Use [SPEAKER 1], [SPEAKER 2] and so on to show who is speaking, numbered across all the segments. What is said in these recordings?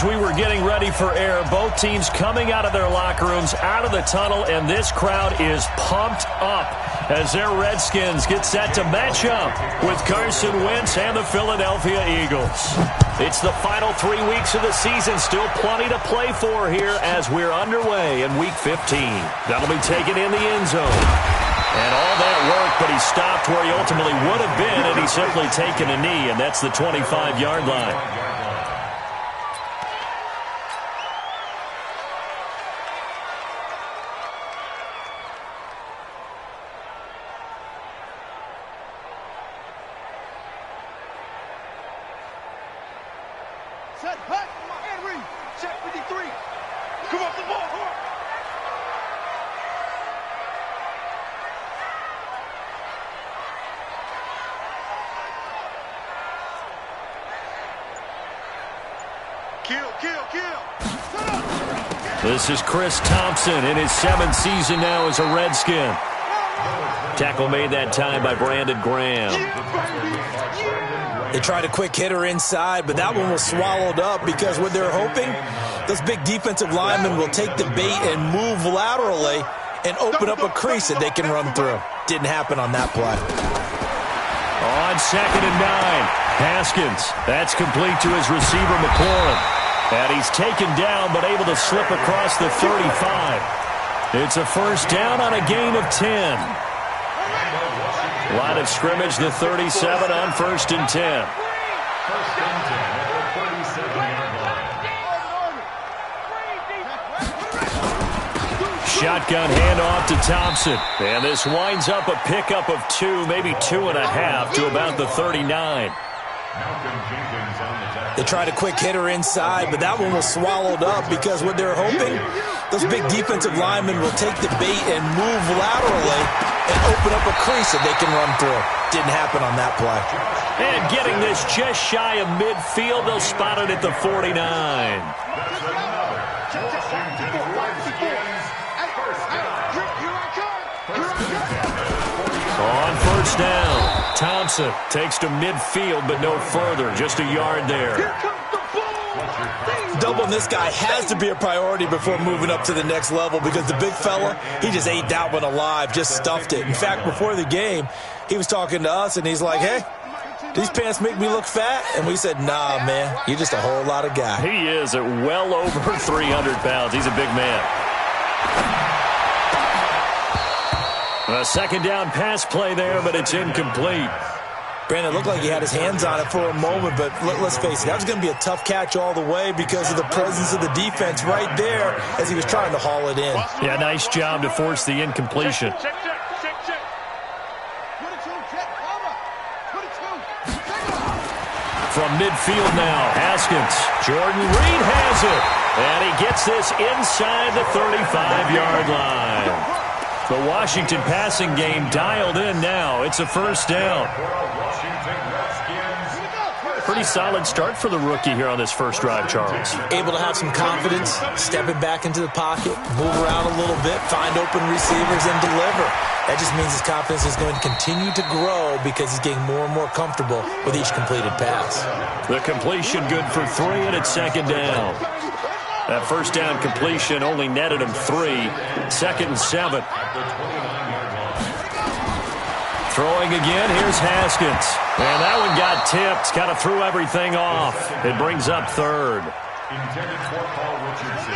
[SPEAKER 1] we were getting ready for air, both teams coming out of their locker rooms, out of the tunnel, and this crowd is pumped up as their Redskins get set to match up with Carson Wentz and the Philadelphia Eagles. It's the final 3 weeks of the season, still plenty to play for here as we're underway in Week 15. That'll be taken in the end zone. And all that work, but he stopped where he ultimately would have been, and he's simply taken a knee, and that's the 25-yard line.
[SPEAKER 2] Set, hut, and read. Check 53. Come off the ball.
[SPEAKER 1] This is Chris Thompson in his 7th season now as a Redskin. Tackle made that time by Brandon Graham.
[SPEAKER 3] They tried a quick hitter inside, but that one was swallowed up because what they're hoping, those big defensive linemen will take the bait and move laterally and open up a crease that they can run through. Didn't happen on that play.
[SPEAKER 1] On 2nd and 9, Haskins. That's complete to his receiver, McLaurin. And he's taken down but able to slip across the 35. It's a first down on a gain of 10. Line of scrimmage, the 37 on 1st and 10. Shotgun handoff to Thompson. And this winds up a pickup of 2, maybe 2.5 to about the 39.
[SPEAKER 3] They tried a quick hitter inside, but that one was swallowed up because what they're hoping, those big defensive linemen will take the bait and move laterally and open up a crease that they can run through. Didn't happen on that play.
[SPEAKER 1] And getting this just shy of midfield, they'll spot it at the 49. On first down, Thompson takes to midfield, but no further, just a yard there.
[SPEAKER 3] Doubling this guy has to be a priority before moving up to the next level because the big fella, he just ate that one alive, just stuffed it. In fact, before the game, he was talking to us, and he's like, hey, these pants make me look fat? And we said, nah, man, you're just a whole lot of guy.
[SPEAKER 1] He is at well over 300 pounds. He's a big man. A second down pass play there, but it's incomplete.
[SPEAKER 3] Brandon, it looked like he had his hands on it for a moment, but let's face it, that was going to be a tough catch all the way because of the presence of the defense right there as he was trying to haul it in.
[SPEAKER 1] Yeah, nice job to force the incompletion. From midfield now, Haskins. Jordan Reed has it. And he gets this inside the 35-yard line. The Washington passing game dialed in now. It's a first down. Pretty solid start for the rookie here on this first drive, Charles.
[SPEAKER 3] Able to have some confidence, stepping back into the pocket, move around a little bit, find open receivers, and deliver. That just means his confidence is going to continue to grow because he's getting more and more comfortable with each completed pass.
[SPEAKER 1] The completion good for 3, and it's second down. That first down completion only netted him 3. 2nd and 7. Throwing again, here's Haskins. And that one got tipped, kind of threw everything off. It brings up 3rd.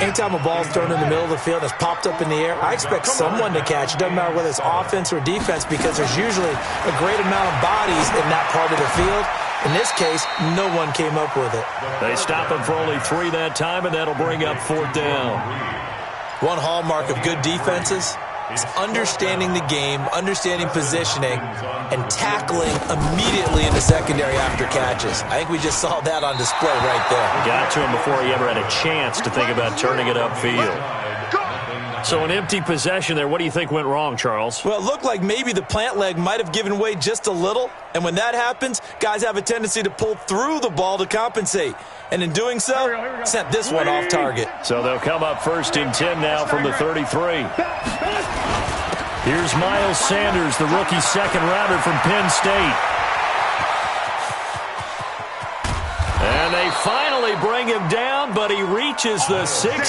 [SPEAKER 3] Anytime a ball's thrown in the middle of the field and it's popped up in the air, I expect someone to catch. It doesn't matter whether it's offense or defense because there's usually a great amount of bodies in that part of the field. In this case, no one came up with it.
[SPEAKER 1] They stop him for only 3 that time, and that'll bring up 4th down.
[SPEAKER 3] One hallmark of good defenses is understanding the game, understanding positioning, and tackling immediately in the secondary after catches. I think we just saw that on display right there.
[SPEAKER 1] Got to him before he ever had a chance to think about turning it upfield. So an empty possession there. What do you think went wrong, Charles?
[SPEAKER 3] Well, it looked like maybe the plant leg might have given way just a little. And when that happens, guys have a tendency to pull through the ball to compensate. And in doing so, sent this one off target.
[SPEAKER 1] So they'll come up 1st and 10 now from the 33. Here's Miles Sanders, the rookie second-rounder from Penn State. And they finally barely bring him down, but he reaches the 16.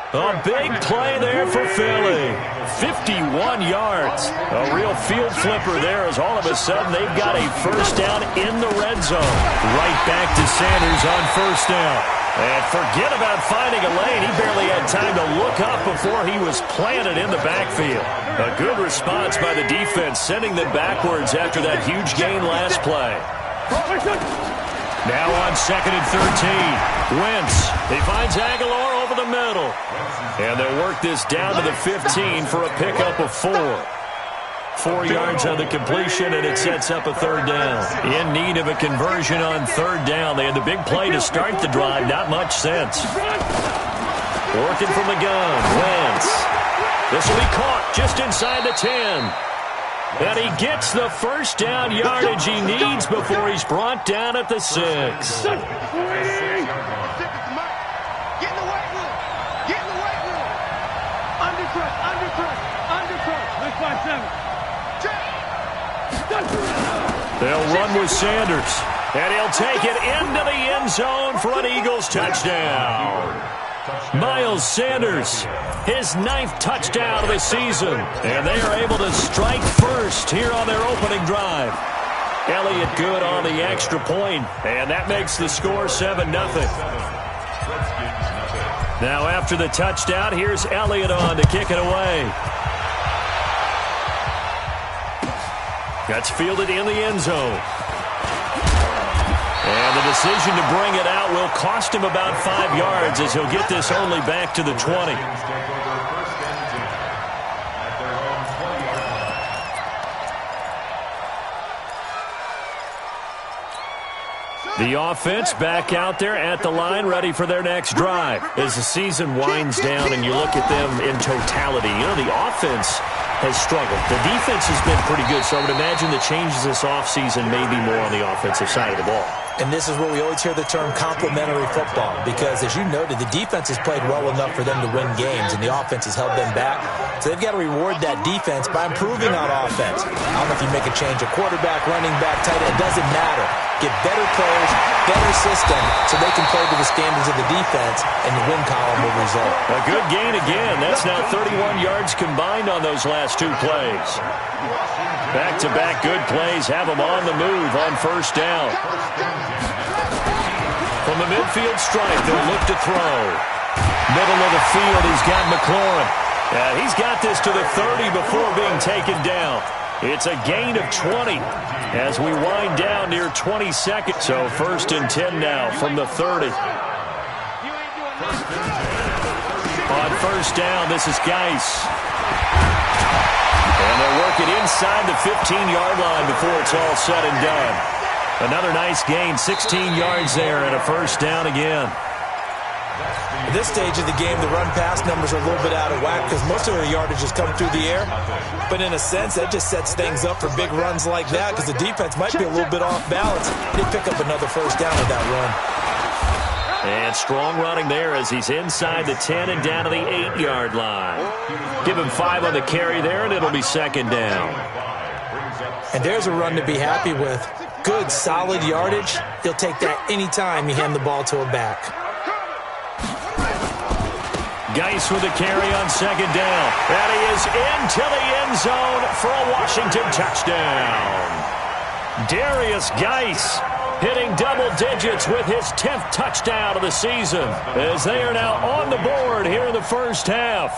[SPEAKER 1] A big play there for Philly. 51 yards. A real field flipper there as all of a sudden they've got a first down in the red zone. Right back to Sanders on first down. And forget about finding a lane. He barely had time to look up before he was planted in the backfield. A good response by the defense, sending them backwards after that huge gain last play. Now on 2nd and 13. Wentz. He finds Aguilar over the middle. And they'll work this down to the 15 for a pickup of 4. 4 yards on the completion, and it sets up a third down. In need of a conversion on third down. They had the big play to start the drive. Not much sense. Working from the gun. Wentz. This will be caught just inside the 10. And he gets the first down yardage he needs before he's brought down at the 6. They'll run with Sanders, and he'll take it into the end zone for an Eagles touchdown. Miles Sanders, his 9th touchdown of the season, and they are able to strike first here on their opening drive. Elliott good on the extra point, and that makes the score 7-0. Now after the touchdown, here's Elliott on to kick it away. That's fielded in the end zone. And the decision to bring it out will cost him about 5 yards as he'll get this only back to the 20. The offense back out there at the line, ready for their next drive. As the season winds down and you look at them in totality, you know, the offense has struggled. The defense has been pretty good, so I would imagine the changes this offseason may be more on the offensive side of the ball.
[SPEAKER 3] And this is where we always hear the term complementary football, because as you noted, the defense has played well enough for them to win games, and the offense has held them back. So they've got to reward that defense by improving on offense. I don't know if you make a change, a quarterback, running back, tight end, it doesn't matter. Get better players, better system, so they can play to the standards of the defense, and the win column will result.
[SPEAKER 1] A good gain again. That's now 31 yards combined on those last 2 plays. Back-to-back good plays have them on the move on first down. From the midfield stripe, they'll look to throw. Middle of the field, he's got McLaurin. He's got this to the 30 before being taken down. It's a gain of 20 as we wind down near 20 seconds. So 1st and 10 now from the 30. On first down, this is Geis. And they'll work it inside the 15-yard line before it's all said and done. Another nice gain, 16 yards there and a first down again.
[SPEAKER 3] At this stage of the game, the run-pass numbers are a little bit out of whack because most of their yardage has come through the air. But in a sense, that just sets things up for big runs like that because the defense might be a little bit off balance. They pick up another first down with that run.
[SPEAKER 1] And strong running there as he's inside the 10 and down to the 8-yard line. Give him 5 on the carry there, and it'll be 2nd down.
[SPEAKER 3] And there's a run to be happy with. Good, solid yardage. He'll take that anytime you hand the ball to a back.
[SPEAKER 1] Geis with a carry on 2nd down. And he is into the end zone for a Washington touchdown. Darius Geis hitting double digits with his 10th touchdown of the season as they are now on the board here in the first half.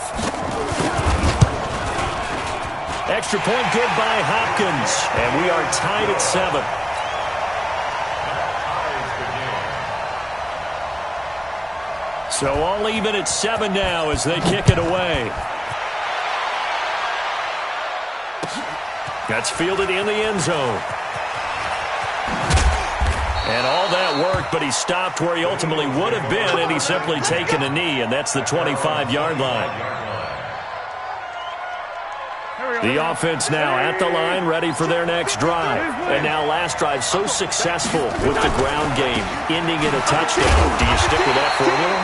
[SPEAKER 1] Extra point good by Hopkins, and we are tied at 7. So all even at 7 now as they kick it away. That's fielded in the end zone. And all that worked, but he stopped where he ultimately would have been, and he's simply taken a knee, and that's the 25-yard line. The offense now at the line, ready for their next drive. And now last drive so successful with the ground game, ending in a touchdown. Do you stick with that formula?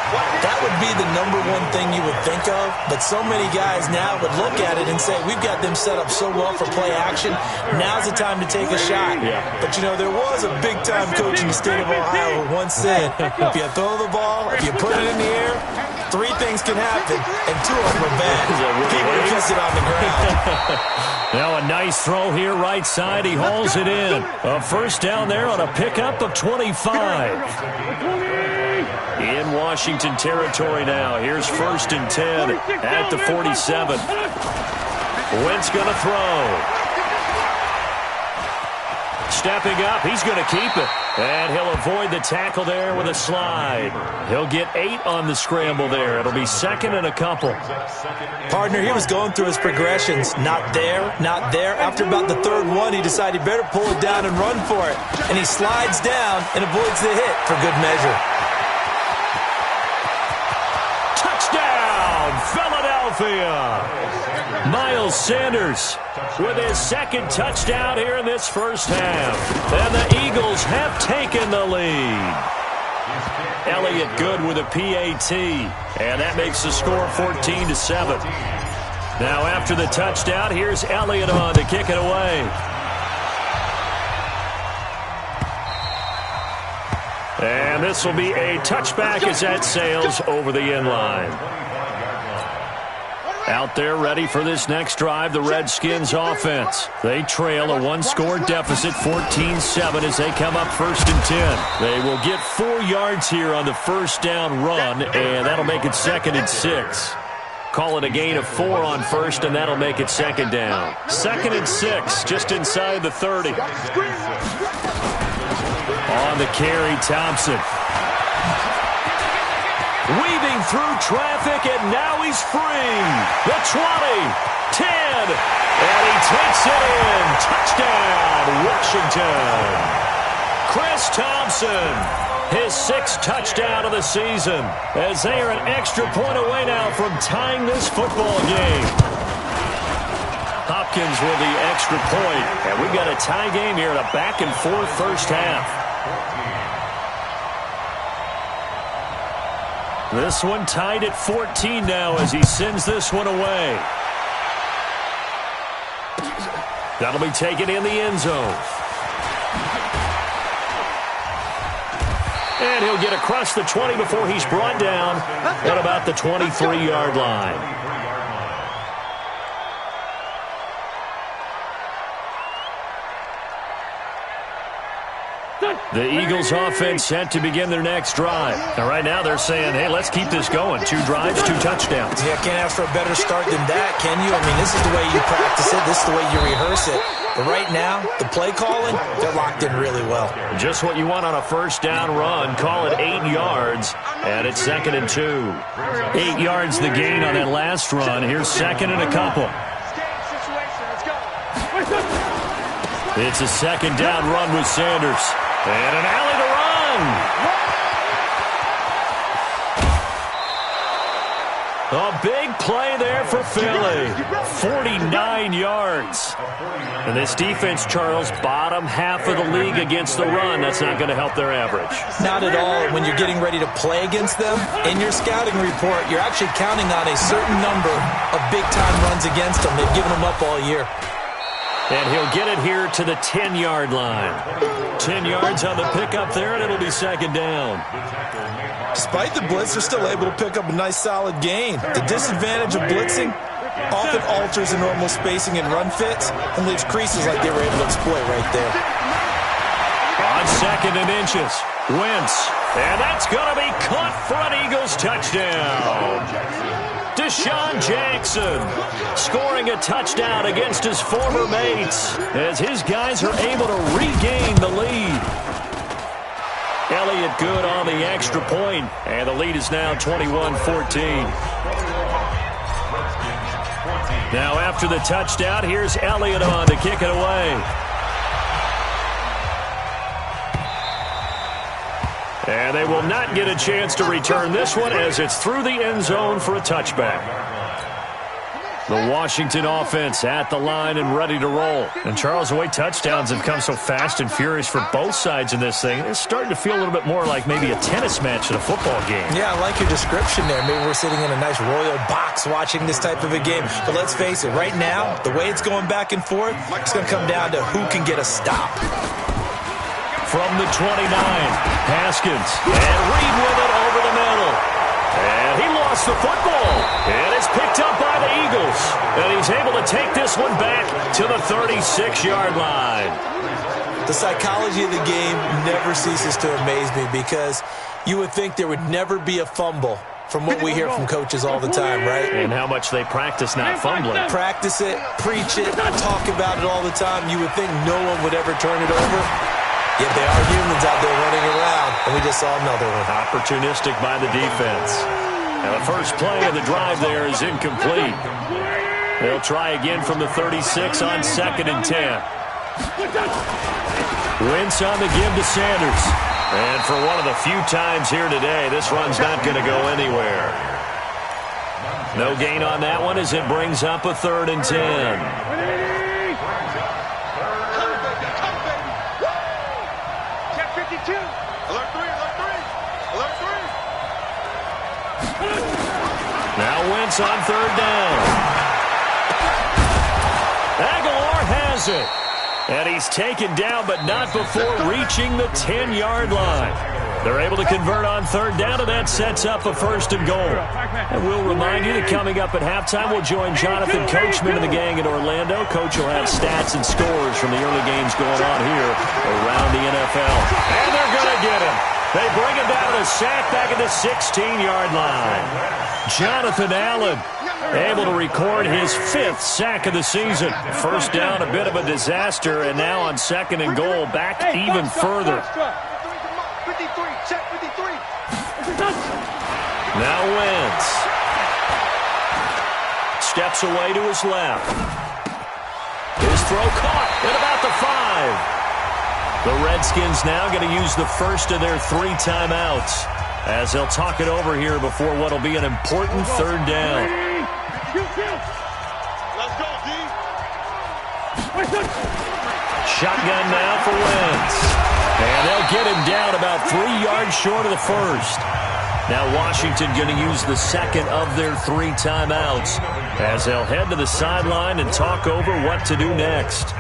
[SPEAKER 3] That would be the number one thing you would think of, but so many guys now would look at it and say, we've got them set up so well for play action, now's the time to take a shot.
[SPEAKER 1] Yeah.
[SPEAKER 3] But, you know, there was a big-time coach in the state of Ohio who once said, if you throw the ball, if you put it in the air, 3 things can happen, and 2 of them are bad. He would have kept it on the ground.
[SPEAKER 1] Now a nice throw here right side. He hauls it in. A first down there on a pickup of 25. In Washington territory now. Here's 1st and 10 at the 47. Wentz going to throw. Stepping up, he's going to keep it. And he'll avoid the tackle there with a slide. He'll get 8 on the scramble there. It'll be 2nd and a couple.
[SPEAKER 3] Partner, he was going through his progressions. Not there, not there. After about the 3rd one, he decided he better pull it down and run for it. And he slides down and avoids the hit for good measure.
[SPEAKER 1] Philadelphia. Miles Sanders with his 2nd touchdown here in this first half. And the Eagles have taken the lead. Elliott Good with a PAT. And that makes the score 14-7. Now after the touchdown, here's Elliott on to kick it away. And this will be a touchback as that sails over the end line. Out there ready for this next drive, the Redskins offense. They trail a 1-score deficit, 14-7 as they come up 1st and 10. They will get 4 yards here on the first down run, and that'll make it 2nd and 6. Call it a gain of 4 on 1st, and that'll make it 2nd down. 2nd and 6, just inside the 30. On the carry, Thompson. Weaving through traffic, and now he's free. The 20, 10, and he takes it in. Touchdown, Washington. Chris Thompson, his 6th touchdown of the season, as they are an extra point away now from tying this football game. Hopkins with the extra point, and we've got a tie game here in a back-and-forth first half. This one tied at 14 now as he sends this one away. That'll be taken in the end zone. And he'll get across the 20 before he's brought down at about the 23-yard line. The Eagles offense set to begin their next drive. And right now they're saying, hey, let's keep this going. 2 drives, 2 touchdowns.
[SPEAKER 3] Yeah, can't ask for a better start than that, can you? I mean, this is the way you practice it. This is the way you rehearse it. But right now, the play calling, they're locked in really well.
[SPEAKER 1] Just what you want on a first down run. Call it 8 yards, and it's 2nd and 2. 8 yards the gain on that last run. Here's 2nd and a couple. It's a 2nd down run with Sanders. And an alley to run. A big play there for Philly. 49 yards. And this defense, Charles, bottom half of the league against the run. That's not going to help their average.
[SPEAKER 3] Not at all. When you're getting ready to play against them, in your scouting report, you're actually counting on a certain number of big-time runs against them. They've given them up all year.
[SPEAKER 1] And he'll get it here to the 10-yard line. 10 yards on the pickup there, and it'll be 2nd down.
[SPEAKER 3] Despite the blitz, they're still able to pick up a nice, solid gain. The disadvantage of blitzing often alters the normal spacing and run fits and leaves creases like they were able to exploit right there.
[SPEAKER 1] On 2nd and inches, Wentz. And that's going to be caught for an Eagles touchdown. Deshaun Jackson scoring a touchdown against his former mates as his guys are able to regain the lead. Elliott Good on the extra point, and the lead is now 21-14. Now after the touchdown, here's Elliott on to kick it away. And they will not get a chance to return this one as it's through the end zone for a touchback. The Washington offense at the line and ready to roll. And, Charles, the way touchdowns have come so fast and furious for both sides in this thing, it's starting to feel a little bit more like maybe a tennis match at a football game.
[SPEAKER 3] Yeah, I like your description there. Maybe we're sitting in a nice royal box watching this type of a game. But let's face it, right now, the way it's going back and forth, it's going to come down to who can get a stop.
[SPEAKER 1] From the 29, Haskins. And Reed with it over the middle. And he lost the football. And it's picked up by the Eagles. And he's able to take this one back to the 36-yard line.
[SPEAKER 3] The psychology of the game never ceases to amaze me because you would think there would never be a fumble from what we hear from coaches all the time, right?
[SPEAKER 1] And how much they practice not fumbling.
[SPEAKER 3] Practice it, preach it, talk about it all the time. You would think no one would ever turn it over. Yet they are humans out there running around, and we just saw another one.
[SPEAKER 1] Opportunistic by the defense. And the first play of the drive there is incomplete. They'll try again from the 36 on 2nd and 10. Wentz on the give to Sanders. And for one of the few times here today, this run's not going to go anywhere. No gain on that one as it brings up a 3rd and 10. Now Wentz on 3rd down. Aguilar has it. And he's taken down, but not before reaching the 10-yard line. They're able to convert on 3rd down, and that sets up a 1st and goal. And we'll remind you that coming up at halftime, we'll join Jonathan Coachman and the gang in Orlando. Coach will have stats and scores from the early games going on here around the NFL. And they're going to get him. They bring him down to a sack back at the 16-yard line. Jonathan Allen able to record his 5th sack of the season. 1st down, a bit of a disaster, and now on 2nd and goal, back even further. Now Wentz steps away to his left. His throw caught at about the 5. The Redskins now going to use the first of their 3 timeouts as they'll talk it over here before what will be an important 3rd down.
[SPEAKER 2] Let's go, D.
[SPEAKER 1] Shotgun now for Wentz. And they'll get him down about 3 yards short of the 1st. Now Washington going to use the 2nd of their 3 timeouts as they'll head to the sideline and talk over what to do next.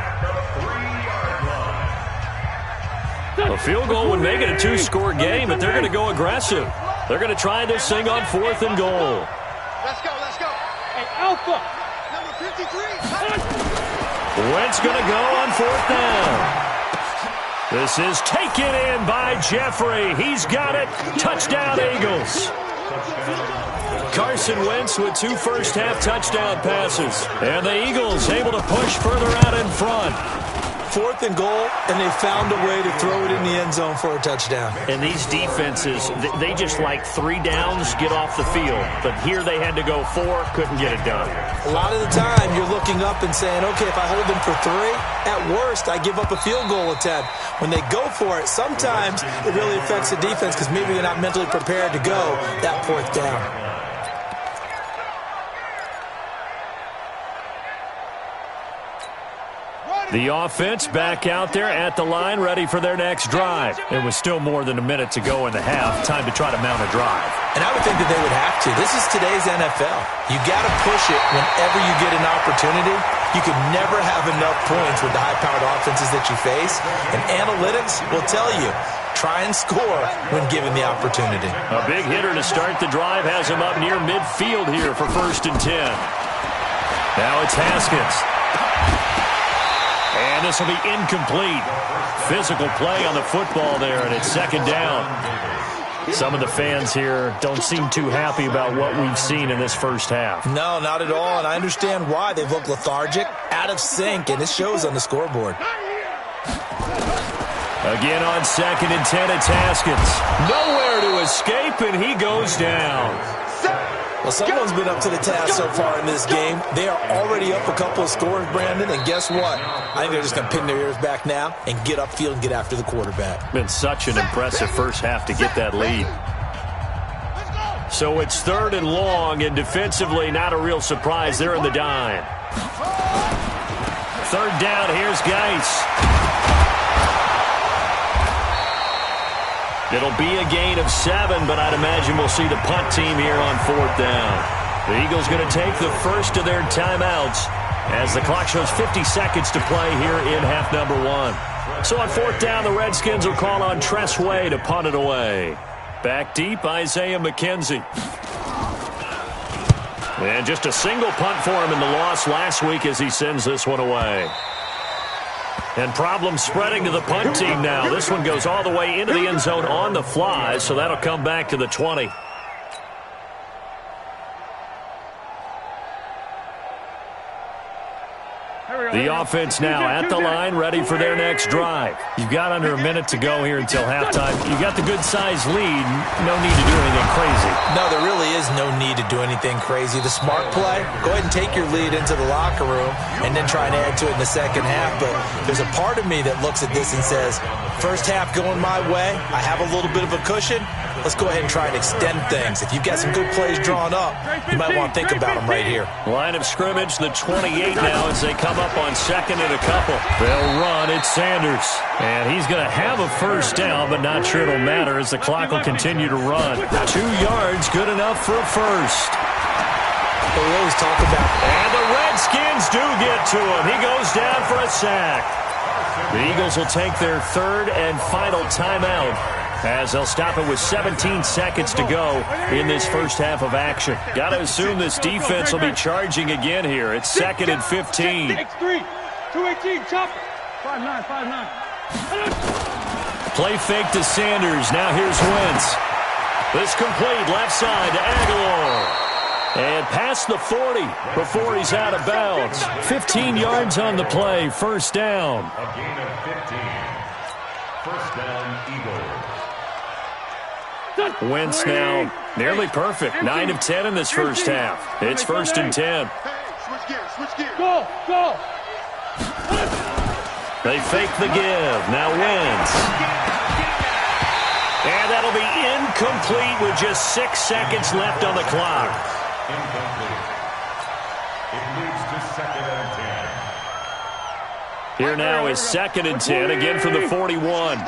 [SPEAKER 1] A field goal would make it a 2-score game, but they're going to go aggressive. They're going to try this thing on 4th and goal.
[SPEAKER 2] Let's go, let's go. Hey, Alpha. Number 53.
[SPEAKER 1] Wentz going to go on 4th down. This is taken in by Jeffrey. He's got it. Touchdown, Eagles. Carson Wentz with 2 first-half touchdown passes. And the Eagles able to push further out in front.
[SPEAKER 3] 4th and goal, and they found a way to throw it in the end zone for a touchdown.
[SPEAKER 1] And these defenses, they just like 3 downs, get off the field. But here they had to go 4, couldn't get it done.
[SPEAKER 3] A lot of the time, you're looking up and saying, okay, if I hold them for 3, at worst, I give up a field goal attempt. When they go for it, sometimes it really affects the defense because maybe they're not mentally prepared to go that 4th down.
[SPEAKER 1] The offense back out there at the line, ready for their next drive. It was still more than a minute to go in the half. Time to try to mount a drive.
[SPEAKER 3] And I would think that they would have to. This is today's NFL. You got to push it whenever you get an opportunity. You could never have enough points with the high-powered offenses that you face. And analytics will tell you, try and score when given the opportunity.
[SPEAKER 1] A big hitter to start the drive has him up near midfield here for 1st and 10. Now it's Haskins. And this will be incomplete. Physical play on the football there, and it's 2nd down. Some of the fans here don't seem too happy about what we've seen in this first half.
[SPEAKER 3] No, not at all, and I understand why. They've looked lethargic, out of sync, and it shows on the scoreboard.
[SPEAKER 1] Again on 2nd and 10, it's Haskins. Nowhere to escape, and he goes down.
[SPEAKER 3] Well, someone's been up to the task so far in this game. They are already up a couple of scores, Brandon, and guess what? I think they're just going to pin their ears back now and get upfield and get after the quarterback.
[SPEAKER 1] Been such an impressive first half to get that lead. So it's 3rd and long, and defensively not a real surprise. They're in the dime. 3rd down, here's Geis. It'll be a gain of 7, but I'd imagine we'll see the punt team here on 4th down. The Eagles going to take the first of their timeouts as the clock shows 50 seconds to play here in half number 1. So on 4th down, the Redskins will call on Tress Way to punt it away. Back deep, Isaiah McKenzie. And just a single punt for him in the loss last week as he sends this one away. And problems spreading to the punt team now. This one goes all the way into the end zone on the fly, so that'll come back to the 20. The offense now at the line, ready for their next drive. You've got under a minute to go here until halftime. You've got the good-sized lead. No need to do anything crazy.
[SPEAKER 3] No, there really is no need to do anything crazy. The smart play, go ahead and take your lead into the locker room and then try and add to it in the second half. But there's a part of me that looks at this and says, first half going my way, I have a little bit of a cushion. Let's go ahead and try and extend things. If you've got some good plays drawn up, you might want to think about them right here.
[SPEAKER 1] Line of scrimmage, the 28 now as they come up on 2nd and a couple. They'll run. It's Sanders. And he's going to have a first down, but not sure it'll matter as the clock will continue to run. 2 yards, good enough for a first.
[SPEAKER 3] But we always talk about...
[SPEAKER 1] And the Redskins do get to him. He goes down for a sack. The Eagles will take their 3rd and final timeout as they'll stop it with 17 seconds to go in this first half of action. Got to assume this defense will be charging again here. It's 2nd and 15.
[SPEAKER 2] X3, 218, chop. 5'9", 5'9".
[SPEAKER 1] Play fake to Sanders. Now here's Wentz. This complete left side to Aguilar. And past the 40 before he's out of bounds. 15 yards on the play. First down.
[SPEAKER 4] A gain of 15. First down, Eagles.
[SPEAKER 1] Wentz now nearly perfect. 9 of 10 in this first half. It's 1st and 10.
[SPEAKER 2] Switch gears. Go.
[SPEAKER 1] They fake the give. Now Wentz. And that'll be incomplete with just 6 seconds left on the clock.
[SPEAKER 4] Incomplete. It moves to 2nd and 10.
[SPEAKER 1] Here now is 2nd and 10, again from the 41.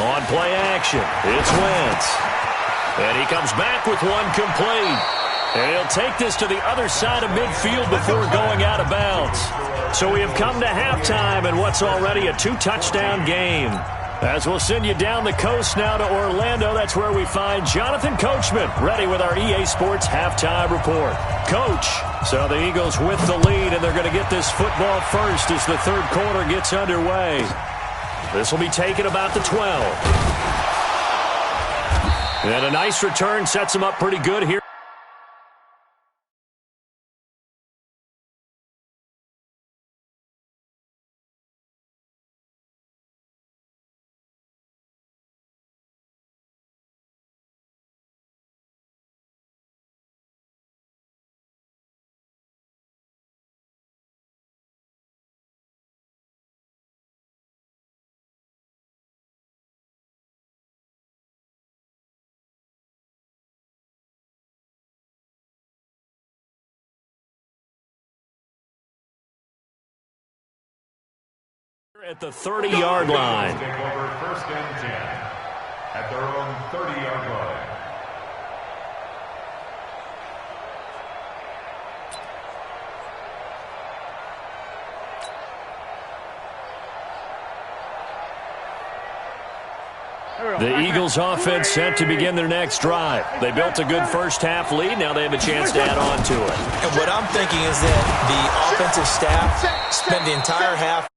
[SPEAKER 1] On play action, it's Wentz. And he comes back with one complete. And he'll take this to the other side of midfield before going out of bounds. So we have come to halftime in what's already a 2-touchdown game. As we'll send you down the coast now to Orlando, that's where we find Jonathan Coachman, ready with our EA Sports Halftime Report. Coach, so the Eagles with the lead, and they're going to get this football first as the 3rd quarter gets underway. This will be taken about the 12. And a nice return sets them up pretty good here. At the 30-yard line.
[SPEAKER 4] Take over 1st and 10 at their own 30-yard line.
[SPEAKER 1] The Eagles offense set to begin their next drive. They built a good first half lead. Now they have a chance to add on to it.
[SPEAKER 3] And what I'm thinking is that the offensive staff spent the entire half